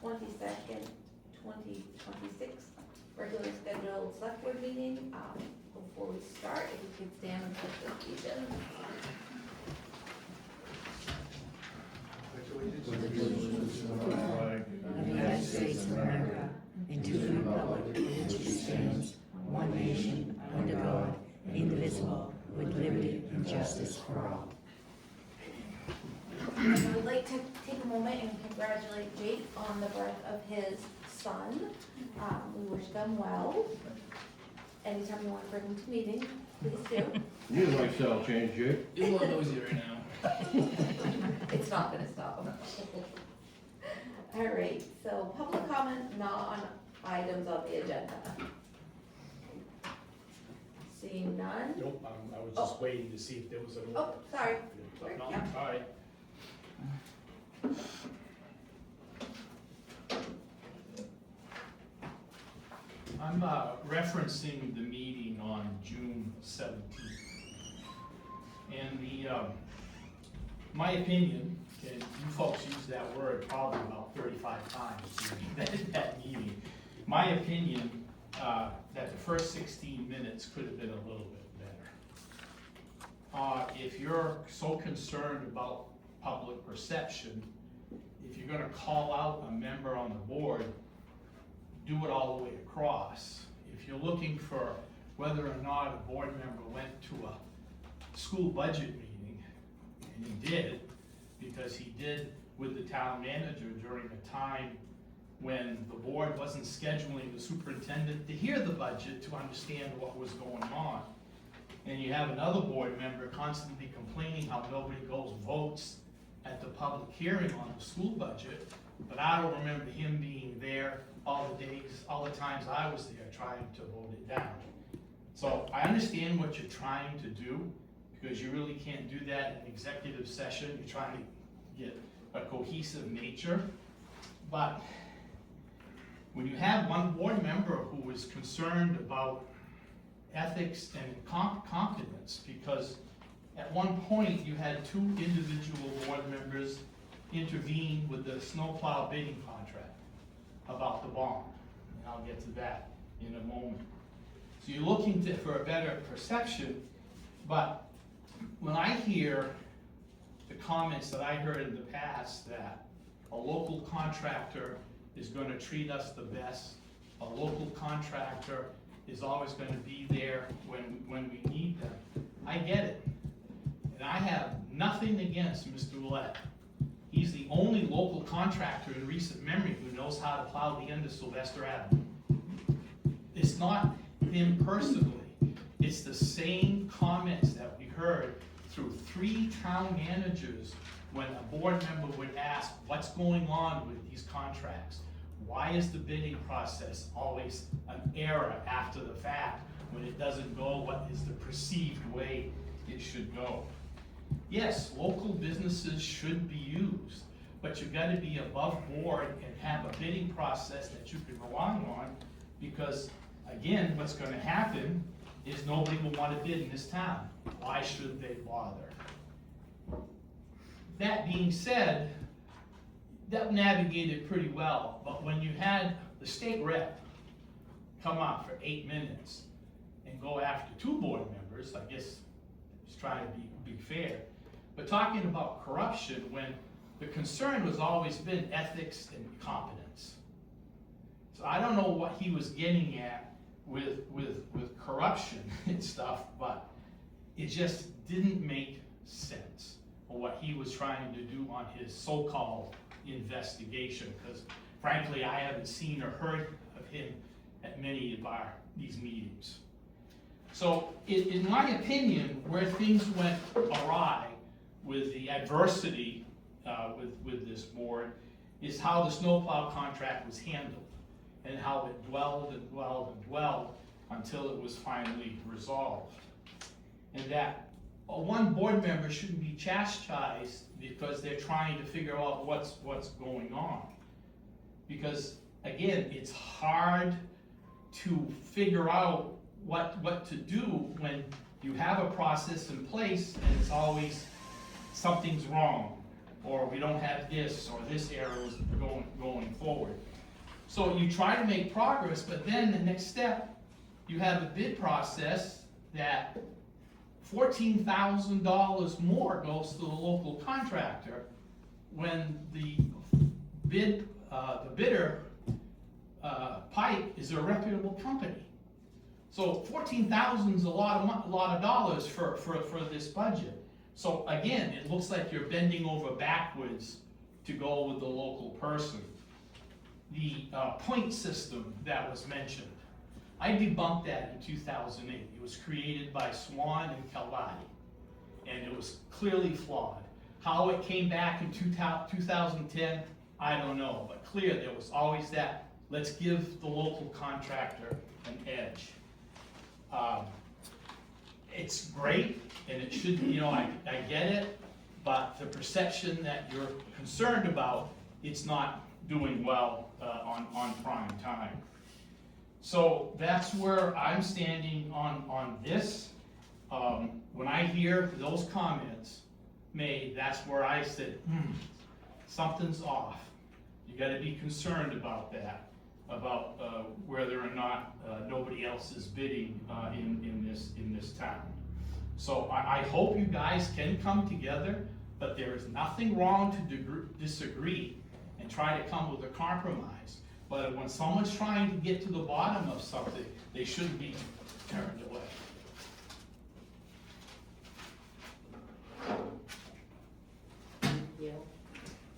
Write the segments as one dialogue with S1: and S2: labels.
S1: 22nd, 2026, regular scheduled select board meeting. Before we start, if you could stand and put the occasion.
S2: With allegiance to the flag of the United States of America and to the republic for which it stands, one nation, under God, indivisible, with liberty and justice for all.
S1: I would like to take a moment and congratulate Jake on the birth of his son. We wish them well. Anytime you want to bring him to meeting, please do.
S3: You lifestyle change, Jake.
S4: You're a little noisy right now.
S1: It's not gonna stop him. All right, so public comment not on items on the agenda. Seeing none?
S5: Nope, I was just waiting to see if there was an.
S1: Oh, sorry.
S5: No,
S1: Yeah.
S5: all right. I'm referencing the meeting on June 17th. And my opinion, and you folks use that word probably about 35 times during that meeting. My opinion, that the first 16 minutes could have been a little bit better. If you're so concerned about public perception, if you're gonna call out a member on the board, do it all the way across. If you're looking for whether or not a board member went to a school budget meeting, and he did, because he did with the town manager during a time when the board wasn't scheduling the superintendent to hear the budget to understand what was going on. And you have another board member constantly complaining how nobody goes votes at the public hearing on the school budget, but I don't remember him being there all the days, all the times I was there trying to vote it down. So I understand what you're trying to do, because you really can't do that in executive session. You're trying to get a cohesive nature. But when you have one board member who is concerned about ethics and competence, because at one point you had two individual board members intervene with the snowplow bidding contract about the bond, and I'll get to that in a moment. So you're looking for a better perception, but when I hear the comments that I heard in the past that a local contractor is gonna treat us the best, a local contractor is always gonna be there when we need them, I get it. And I have nothing against Mr. Willett. He's the only local contractor in recent memory who knows how to plow the end of Sylvester Avenue. It's not him personally, it's the same comments that we heard through 3 town managers when a board member would ask, what's going on with these contracts? Why is the bidding process always an error after the fact when it doesn't go what is the perceived way it should go? Yes, local businesses should be used, but you've got to be above board and have a bidding process that you can rely on, because again, what's going to happen is nobody will want to bid in this town. Why should they bother? That being said, that navigated pretty well, but when you had the state rep come up for 8 minutes and go after 2 board members, I guess he's trying to be fair, but talking about corruption when the concern has always been ethics and competence. So I don't know what he was getting at with corruption and stuff, but it just didn't make sense for what he was trying to do on his so-called investigation, because frankly, I haven't seen or heard of him at many of these meetings. So in my opinion, where things went awry with the adversity with this board is how the snowplow contract was handled and how it dwelled and dwelled and dwelled until it was finally resolved. And that one board member shouldn't be chastised because they're trying to figure out what's going on. Because again, it's hard to figure out what to do when you have a process in place and it's always something's wrong. or we don't have this, or this error is going forward. So you try to make progress, but then the next step, you have a bid process that $14,000 more goes to the local contractor when the bidder, Pike, is a reputable company. So 14,000 is a lot of dollars for this budget. So again, it looks like you're bending over backwards to go with the local person. The point system that was mentioned, I debunked that in 2008. It was created by Swan and Calvati, and it was clearly flawed. How it came back in 2010, I don't know, but clear there was always that, let's give the local contractor an edge. It's great, and it should, I get it, but the perception that you're concerned about, it's not doing well on prime time. So that's where I'm standing on this. When I hear those comments made, that's where I said, something's off. You gotta be concerned about that, about whether or not nobody else is bidding in this town. So I hope you guys can come together, but there is nothing wrong to disagree and try to come with a compromise. But when someone's trying to get to the bottom of something, they shouldn't be turned away.
S1: Thank you.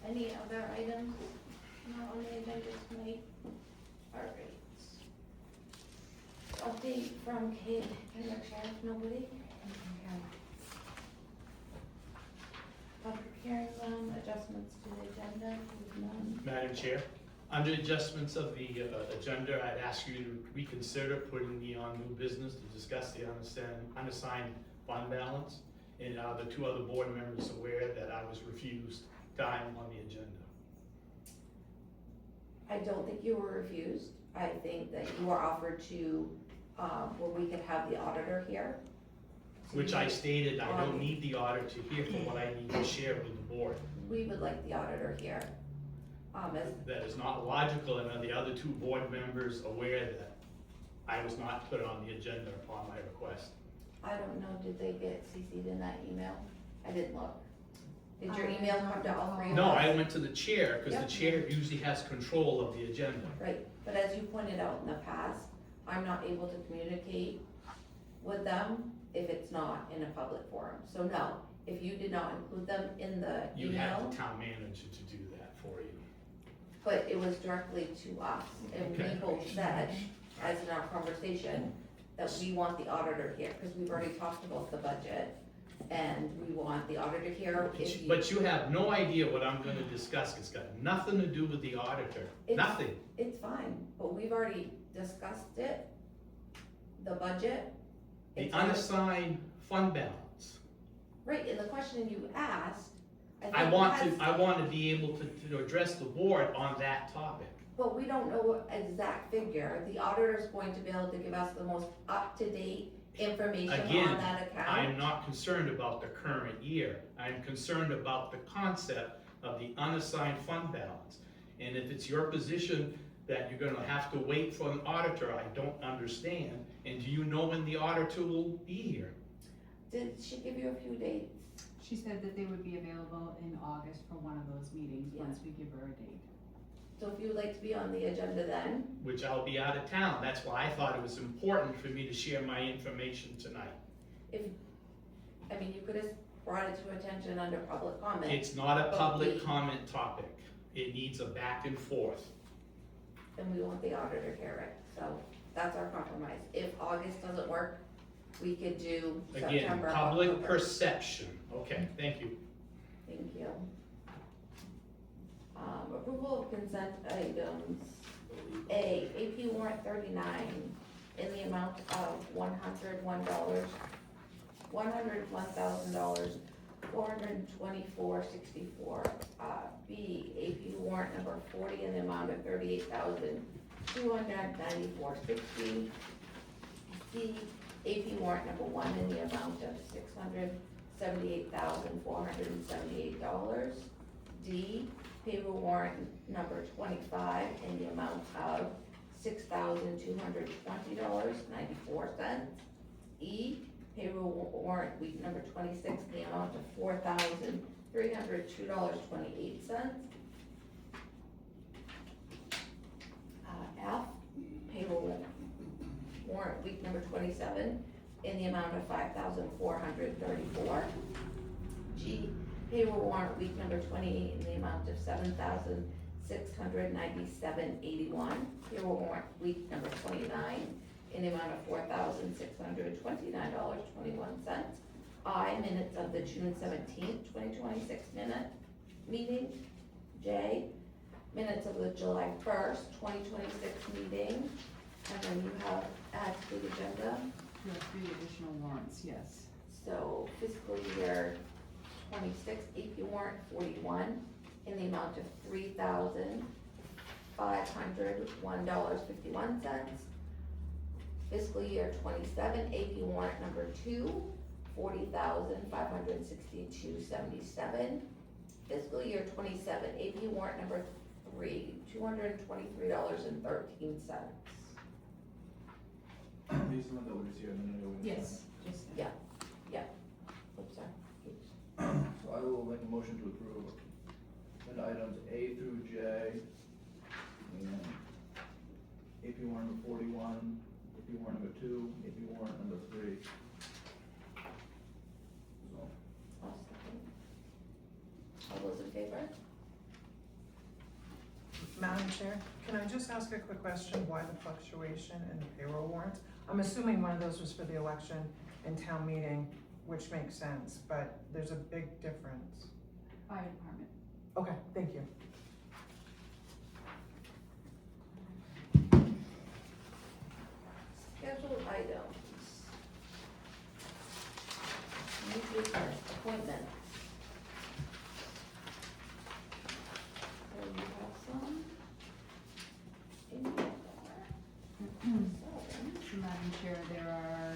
S1: Any other items not on the agenda tonight? All right. Update from Kate, Sheriff, nobody? Public hearing none, adjustments to the agenda, none.
S5: Madam Chair, under adjustments of the agenda, I'd ask you to reconsider putting me on new business to discuss the unassigned fund balance. And are the two other board members aware that I was refused time on the agenda?
S1: I don't think you were refused. I think that you were offered to, where we could have the auditor here.
S5: Which I stated, I don't need the auditor here for what I need to share with the board.
S1: We would like the auditor here.
S5: That is not logical, and are the other two board members aware that I was not put on the agenda upon my request?
S1: I don't know, did they get CC'd in that email? I didn't look. Did your email come to all three of us?
S5: No, I went to the chair, because the
S1: Yep.
S5: chair usually has control of the agenda.
S1: Right, but as you pointed out in the past, I'm not able to communicate with them if it's not in a public forum. So no, if you did not include them in the
S5: You have
S1: email,
S5: the town manager to do that for you.
S1: but it was directly to us, and we
S5: Okay.
S1: both said, as in our conversation, that we want the auditor here, because we've already talked about the budget, and we want the auditor here if you.
S5: But you have no idea what I'm gonna discuss, it's got nothing to do with the auditor,
S1: It's-
S5: nothing.
S1: It's fine, but we've already discussed it, the budget.
S5: The
S1: It's already-
S5: unassigned fund balance.
S1: Right, and the question you asked, I
S5: I
S1: think
S5: want
S1: has,
S5: to be able to address the board on that topic.
S1: but we don't know what exact figure. The auditor's going to be able to give us the most up-to-date information
S5: Again,
S1: on that account.
S5: I'm not concerned about the current year. I'm concerned about the concept of the unassigned fund balance. And if it's your position that you're gonna have to wait for an auditor, I don't understand. And do you know when the auditor will be here?
S1: Did she give you a few dates?
S4: She said that they would be available in August for one of those meetings,
S1: Yeah.
S4: once we give her a date.
S1: So if you would like to be on the agenda then,
S5: Which I'll be out of town. That's why I thought it was important for me to share my information tonight.
S1: I mean, you could have brought it to attention under public comment.
S5: It's not a public comment topic. It needs a back and forth.
S1: And we want the auditor here, Rick, so that's our compromise. If August doesn't work, we could do
S5: Again,
S1: September,
S5: public
S1: October.
S5: perception. Okay, thank you.
S1: Thank you. Approval of consent items. A, AP warrant 39 in the amount of $101,000, $424.64. B, AP warrant number 40 in the amount of $38,294.60. C, AP warrant number 1 in the amount of $678,478. D, payroll warrant number 25 in the amount of $6,220.94. E, payroll warrant week number 26 in the amount of $4,302.28. F, payroll warrant week number 27 in the amount of $5,434. G, payroll warrant week number 28 in the amount of $7,697.81. Payroll warrant week number 29 in the amount of $4,629.21. I, minutes of the June 17th, 2026 meeting. J, minutes of the July 1st, 2026 meeting. And then you have add to the agenda.
S4: You have 3 additional warrants, yes.
S1: So fiscal year 26, AP warrant 41 in the amount of $3,501.51. Fiscal year 27, AP warrant number 2, $40,562.77. Fiscal year 27, AP warrant number 3, $223.13.
S6: These are the ones that were just here a minute ago.
S4: Yes, just.
S1: Yeah. Oops, sorry.
S6: So I will make a motion to approve agenda items A through J. And AP warrant number 41, AP warrant number 2, AP warrant number 3. So,
S1: I'll second. All those in favor?
S7: Madam Chair, can I just ask a quick question? Why the fluctuation in the payroll warrants? I'm assuming one of those was for the election and town meeting, which makes sense, but there's a big difference.
S4: Fire department.
S7: Okay, thank you.
S1: Scheduled items. New business appointments. So you have some. In here. So,
S4: Madam Chair, there are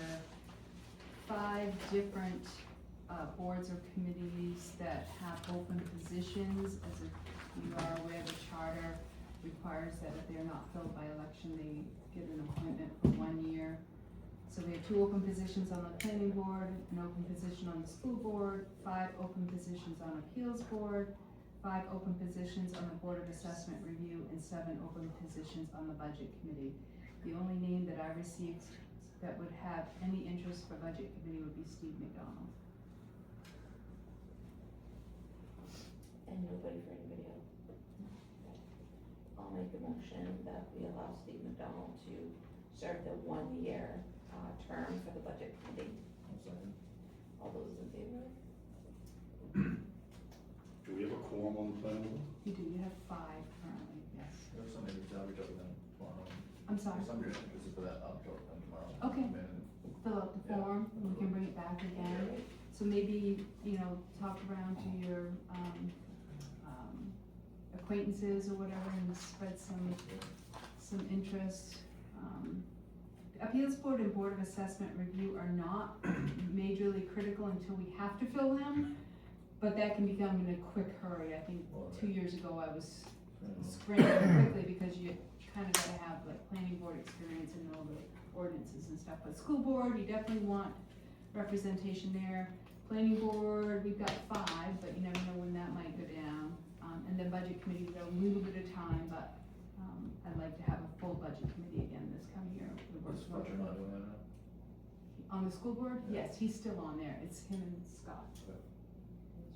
S4: 5 different boards or committees that have open positions. As if you are aware, the charter requires that if they're not filled by election, they get an appointment for 1 year. So we have 2 open positions on the planning board, an open position on the school board, 5 open positions on appeals board, 5 open positions on the Board of Assessment Review, and 7 open positions on the budget committee. The only name that I received that would have any interest for budget committee would be Steve McDonald.
S1: and nobody for anybody else. I'll make a motion that we allow Steve McDonald to serve the 1-year term for the budget committee. All those in favor?
S8: Do we have a quorum on the planning board?
S4: You do, you have 5 currently, yes.
S6: There's somebody who's out, reach out to them tomorrow.
S4: I'm sorry.
S6: If somebody's interested for that, I'll reach out to them tomorrow.
S4: Okay.
S6: And then,
S4: Fill out the form, and we can bring it back again. So maybe, talk around to your, acquaintances or whatever and spread some interest. Appeals board and board of assessment review are not majorly critical until we have to fill them, but that can be done in a quick hurry. I think 2 years ago I was scrambling quickly because you kind of gotta have like planning board experience and know the ordinances and stuff. But school board, you definitely want representation there. Planning board, we've got 5, but you never know when that might go down. And then budget committee, we've got a little bit of time, but I'd like to have a full budget committee again this coming year.
S6: what's Roger not doing that now?
S4: On the school board,
S6: Yeah.
S4: yes, he's still on there. It's him and Scott.
S2: It was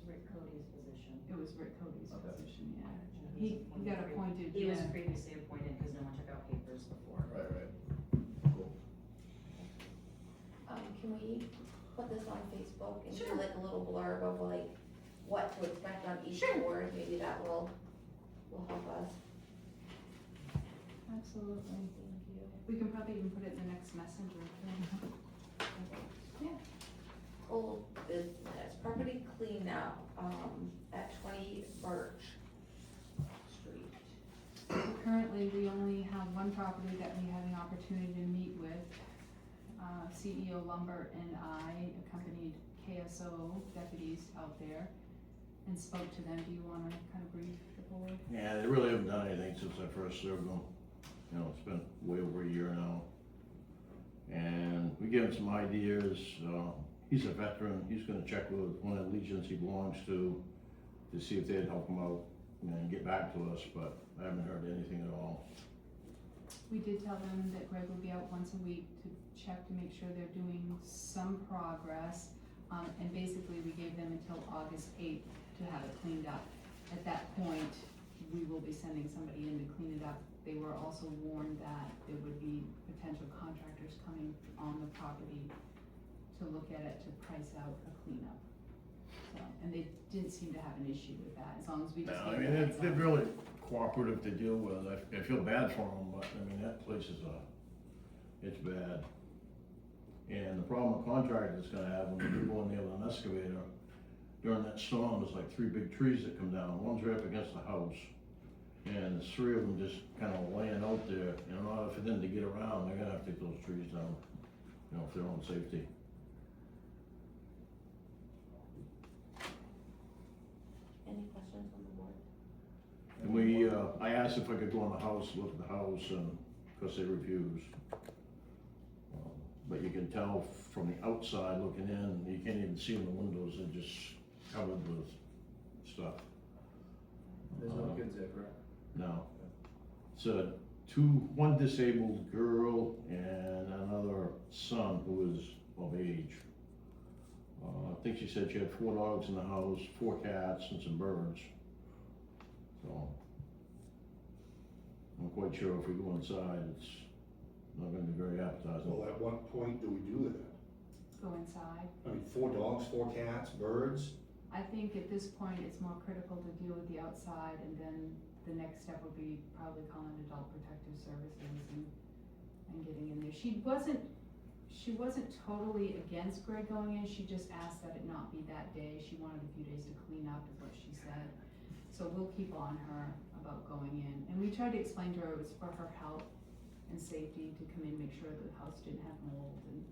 S2: Rick Cody's position.
S4: It was Rick Cody's
S6: Okay.
S4: position, yeah.
S2: He
S4: He got appointed,
S2: He was
S4: yeah.
S2: previously appointed because no one took out papers before.
S6: Right. Cool.
S1: Can we put this on Facebook and do
S2: Sure.
S1: like a little blurb of like what to expect on each
S2: Sure.
S1: board? Maybe that will help us.
S4: Absolutely.
S1: Thank you.
S4: We can probably even put it in the next messenger. Yeah.
S1: Old business, property cleanup, at 20 Birch Street.
S4: Currently, we only have one property that we had an opportunity to meet with. CEO Lumber and I accompanied KSO deputies out there. and spoke to them. Do you wanna kind of brief the board?
S3: Yeah, they really haven't done anything since I first served them. You know, it's been way over a year now. And we gave him some ideas. He's a veteran. He's gonna check with one of the legions he belongs to see if they'd help him out and get back to us, but I haven't heard anything at all.
S4: We did tell them that Greg would be out once a week to check to make sure they're doing some progress. And basically, we gave them until August 8th to have it cleaned up. At that point, we will be sending somebody in to clean it up. They were also warned that there would be potential contractors coming on the property to look at it, to price out a cleanup. So, and they didn't seem to have an issue with that, as long as we just.
S3: No, I
S4: gave
S3: mean,
S4: them a heads
S3: they're
S4: up.
S3: really cooperative to deal with. I feel bad for them, but I mean, that place is it's bad. And the problem a contractor's gonna have when they go in there with an excavator, during that storm, there's like 3 big trees that come down. One's right up against the house. And there's 3 of them just kind of laying out there. In order for them to get around, they're gonna have to take those trees down, you know, for their own safety.
S1: Any questions on the board?
S3: And we, I asked if I could go in the house, look at the house, and of course they refused. But you can tell from the outside looking in, you can't even see in the windows, they're just covered with stuff.
S6: There's no kids there, correct?
S3: No. It's one disabled girl and another son who is of age. I think she said she had 4 dogs in the house, 4 cats, and some birds. So, I'm quite sure if we go inside, it's not gonna be very appetizing.
S8: Well, at what point do we do that?
S4: Go inside.
S8: I mean, 4 dogs, 4 cats, birds?
S4: I think at this point, it's more critical to deal with the outside, and then the next step would be probably calling Adult Protective Services and getting in there. She wasn't totally against Greg going in, she just asked that it not be that day. She wanted a few days to clean up, is what she said. So we'll keep on her about going in. And we tried to explain to her it was for her health and safety to come in, make sure the house didn't have mold and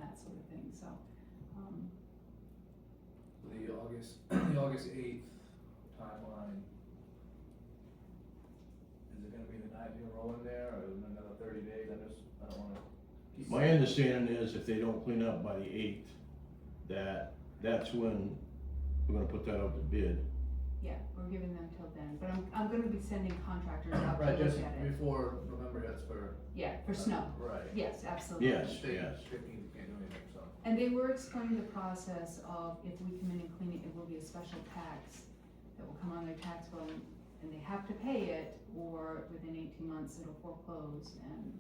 S4: that sort of thing, so.
S6: The August 8th timeline, is it gonna be the night you're rolling there, or is it another 30 days? I don't wanna keep.
S3: My understanding is if they don't clean up by the 8th, that's when we're gonna put that out to bid.
S4: Yeah, we're giving them till then, but I'm gonna be sending contractors out to
S6: Right,
S4: look
S6: just
S4: at it.
S6: before November hits for.
S4: Yeah, for snow,
S6: Right.
S4: yes, absolutely.
S3: Yes.
S6: State 15, you can't do anything, so.
S4: And they were explaining the process of if we come in and clean it will be a special tax that will come on their tax bill, and they have to pay it, or within 18 months it'll foreclose, and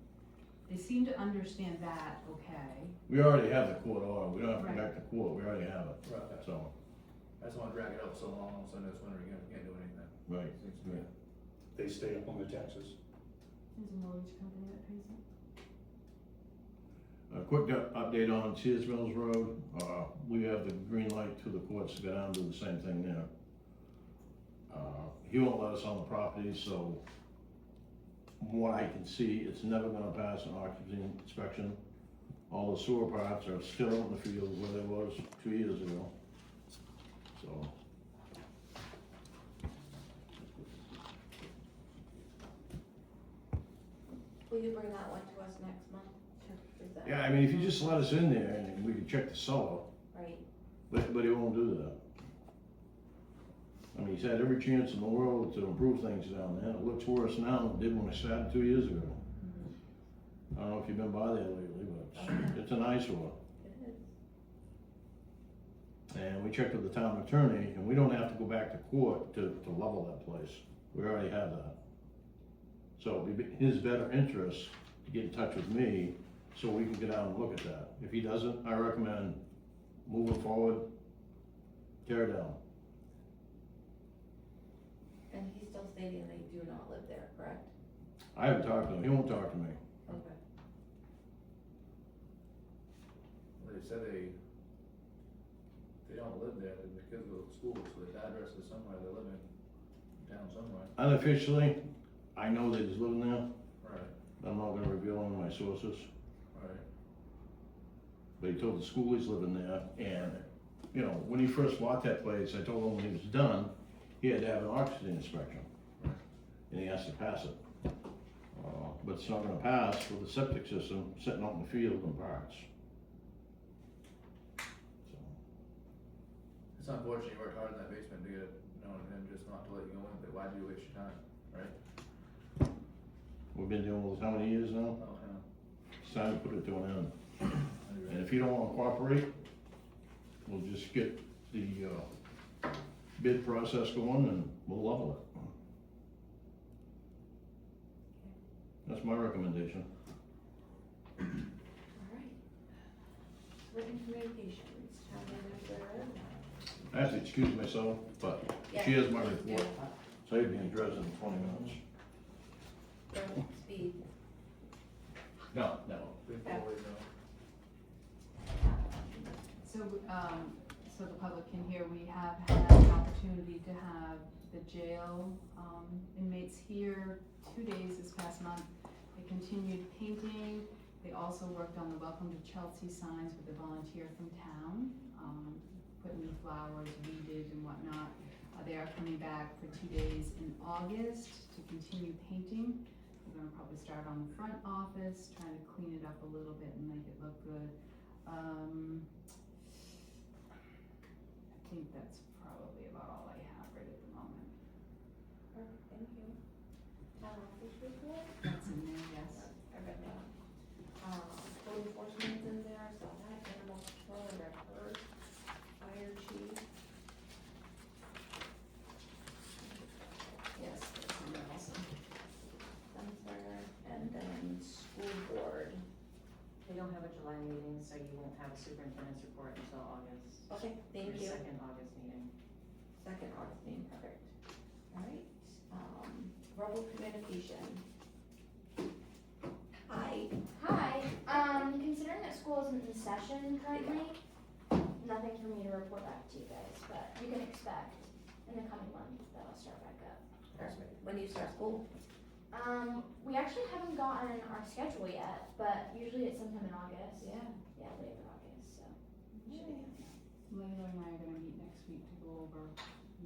S4: they seem to understand that, okay.
S3: We already have the court order, we don't have to go
S4: Right.
S3: back to court, we already have it,
S6: Right.
S3: so,
S6: I just wanna drag it out so long, all of a sudden this winter you can't do anything.
S3: right.
S6: Seems to be-
S8: They stay up on the taxes.
S4: There's a mortgage company that pays it.
S3: A quick update on Sears Mills Road, we have the green light to the courts to go down and do the same thing there. He won't let us on the property, so from what I can see, it's never gonna pass an occupancy inspection. All the sewer parts are still in the field where they was 2 years ago, so.
S1: Will you bring that one to us next month? Is that-
S3: Yeah, I mean, if you just let us in there and we can check the cellar,
S1: Right,
S3: but he won't do that. I mean, he's had every chance in the world to improve things down there. It looks worse now than it did when I started 2 years ago. I don't know if you've been by there lately, but it's an eyesore.
S1: it is.
S3: And we checked with the town attorney, and we don't have to go back to court to level that place. We already have that. So it'd be his better interest to get in touch with me so we can get out and look at that. If he doesn't, I recommend moving forward, tear it down.
S1: And he's still stating they do not live there, correct?
S3: I haven't talked to him, he won't talk to me.
S1: Okay.
S6: Well, they said they don't live there, the kids go to school, so the address is somewhere, they live in town somewhere.
S3: Unofficially, I know that he's living there.
S6: Right,
S3: I'm not gonna reveal any of my sources,
S6: right.
S3: but he told the school he's living there, and you know, when he first bought that place, I told him when he was done, he had to have an oxygen inspection. And he has to pass it. But it's not gonna pass with the septic system sitting out in the field in parts. So,
S6: It's unfortunate you worked hard in that basement to get it, you know, and just not to let you go in, but why do you waste your time, right?
S3: we've been dealing with this how many years now?
S6: Oh, yeah.
S3: It's time to put it to an end.
S6: You're
S3: And
S6: right.
S3: if you don't wanna cooperate, we'll just get the, bid process going and we'll level it. That's my recommendation.
S1: Alright. Written communications, town manager.
S3: I have to excuse myself, but she has my report, so I'd be addressed in 20 minutes.
S1: Don't speed.
S3: No.
S6: Big boy, no.
S4: So the public can hear, we have had an opportunity to have the jail inmates here 2 days this past month. They continued painting, they also worked on the Welcome to Chelsea signs with a volunteer from town, putting the flowers, weeded and whatnot. They are coming back for 2 days in August to continue painting. We're gonna probably start on the front office, trying to clean it up a little bit and make it look good. I think that's probably about all I have right at the moment.
S1: Perfect, thank you. Town office report?
S4: That's in there, yes.
S1: I read that. Code enforcement's in there, so that, animal control, I read hers, fire chief.
S4: Yes, that's in there also.
S1: Sensor, and then school board.
S2: They don't have a July meeting, so you won't have a superintendent's report until August.
S1: Okay, thank you.
S2: Your second August meeting.
S1: Second August meeting, perfect. Alright, verbal communication. Hi.
S9: Hi, considering that school isn't in session currently, nothing for me to report back to you guys, but you can expect in the coming month that I'll start back up.
S1: Perfect. When do you start school?
S9: We actually haven't gotten our schedule yet, but usually it's sometime in August.
S1: Yeah.
S9: Yeah, later August, so.
S4: Layla and I are gonna meet next week to go over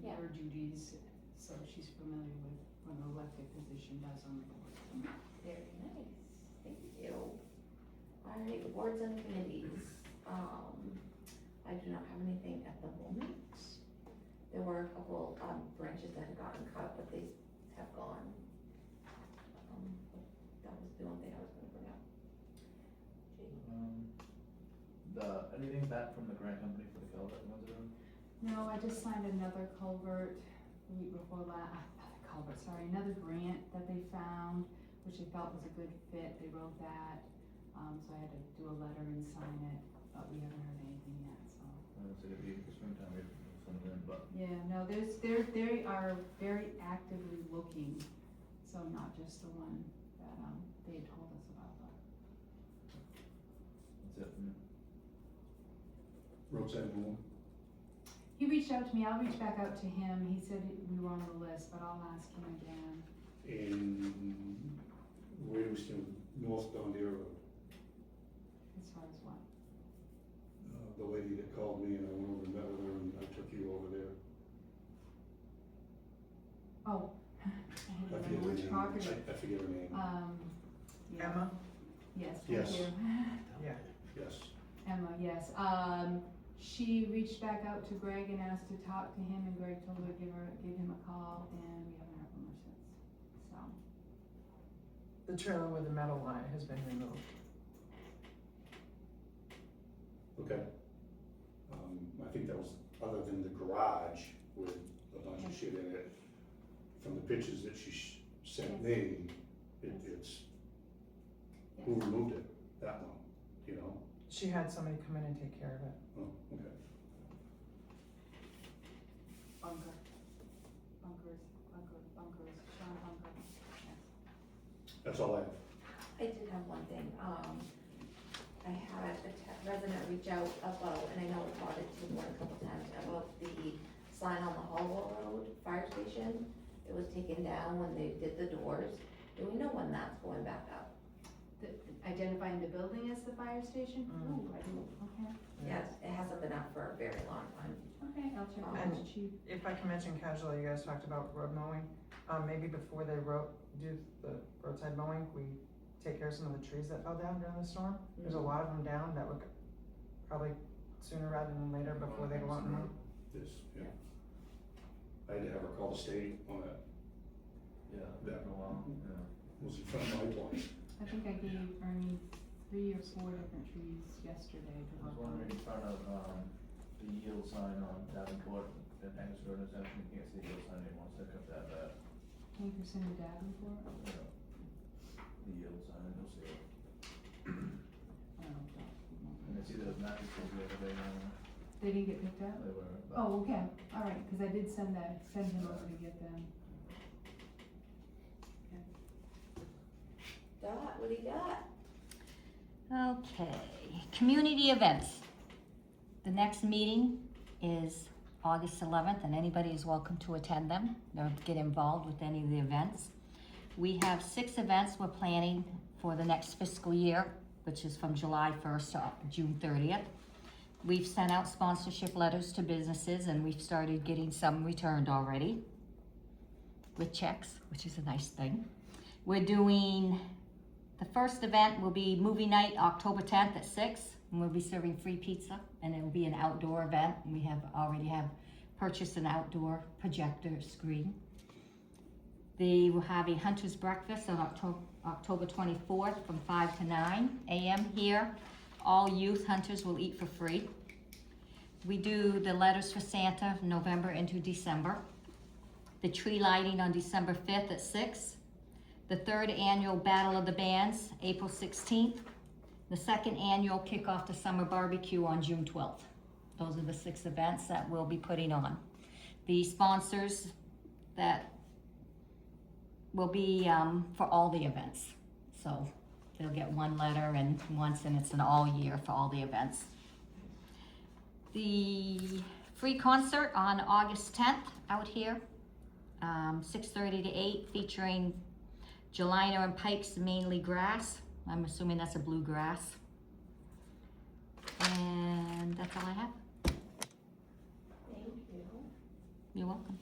S9: Yeah.
S4: her duties, so she's familiar with what an elected position does on the board.
S1: Very nice, thank you. Alright, boards and committees. I do not have anything at the moment. There were a couple, branches that had gotten cut, but they have gone. That was the only thing I was gonna bring up.
S6: Anything back from the grant company for the culvert in Windsor Road?
S4: No, I just signed another culvert the week before another grant that they found, which they felt was a good fit, they wrote that. So I had to do a letter and sign it, but we haven't heard anything yet, so.
S6: It's gonna be springtime, we have some of them, but
S4: Yeah, no, they are very actively looking, so not just the one that, they had told us about, but.
S6: that's it for me.
S8: Roadside mowing.
S4: He reached out to me, I'll reach back out to him, he said we were on the list, but I'll ask him again.
S8: And where do we stand, North Belvedere Road?
S4: As far as what?
S8: The lady that called me and I went over and met with her and I took you over there.
S4: Oh, I
S8: I
S4: don't
S8: forget
S4: remember
S8: her
S4: which
S8: name.
S4: property.
S8: I forget her name.
S4: Yeah.
S7: Emma?
S4: Yes,
S8: Yes.
S4: thank you.
S7: Yeah.
S8: Yes.
S4: Emma, yes. She reached back out to Greg and asked to talk to him, and Greg told her to give him a call, and we haven't heard from her since, so.
S7: The trailer with the metal line has been removed.
S8: Okay. I think that was, other than the garage with a bunch of shit in it, from the pictures that she sent me, it's, who removed it? That one, you know?
S7: She had somebody come in and take care of it.
S8: Oh, okay.
S4: Bunkers, Sean Bunker, yes.
S8: That's all I have.
S1: I did have one thing, I had a resident reach out about, and I know we brought it to the board a couple times, about the sign on the Hollowell Road fire station. It was taken down when they did the doors. Do we know when that's going back up?
S4: identifying the building as the fire station?
S7: Mm.
S4: Ooh, I didn't, okay,
S1: Yes, it hasn't been up for a very long time.
S4: okay, I'll check with
S7: And-
S4: the chief.
S7: If I can mention casually, you guys talked about road mowing, maybe before they do the roadside mowing, we take care of some of the trees that fell down during the storm. There's a lot of them down that would probably sooner rather than later before they go out and mow.
S8: This, yeah. I had to have her call the state on that,
S6: Yeah,
S8: That-
S6: for a while, yeah.
S8: was in front of my place.
S4: I think I gave Ernie 3 or 4 different trees yesterday to
S6: I was
S4: work
S6: wondering
S4: on.
S6: in front of, the yield sign on Davenport, that hangs road intersection, you can't see the yield sign anymore, so they cut that back.
S4: Hankerson to Davenport.
S6: Yeah. The yield sign, you'll see it. And I see those mattresses the other day,
S4: They didn't get picked up?
S6: they were. but-
S4: Oh, okay, alright, cause I did send him over to get them.
S1: Dot, what do you got?
S2: Okay, community events. The next meeting is August 11th, and anybody is welcome to attend them or get involved with any of the events. We have 6 events we're planning for the next fiscal year, which is from July 1st to June 30th. We've sent out sponsorship letters to businesses, and we've started getting some returned already with checks, which is a nice thing. We're doing, the first event will be movie night, October 10th at 6, and we'll be serving free pizza, and it will be an outdoor event. We already have purchased an outdoor projector screen. They will have a hunter's breakfast on October 24th from 5 to 9 a.m. here. All youth hunters will eat for free. We do the letters for Santa November into December. The tree lighting on December 5th at 6. The 3rd annual Battle of the Bands, April 16th. The 2nd annual kickoff to summer barbecue on June 12th. Those are the 6 events that we'll be putting on. The sponsors that will be for all the events. So they'll get one letter and it's an all year for all the events. The free concert on August 10th out here, 6:30 to 8, featuring Gelina and Pike's Mainly Grass. I'm assuming that's a bluegrass. And that's all I have.
S1: Thank you.
S2: You're welcome.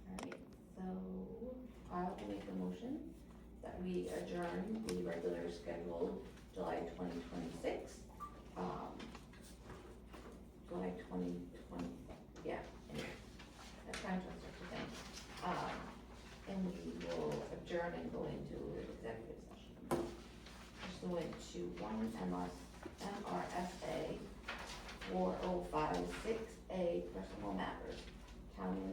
S1: Alright, so I will make a motion that we adjourn the regular scheduled July 2026, July 2020, yeah, that's kind of such a thing. And we will adjourn and go into executive session. Pursuant to 1 MRSA 4056A personal matters, county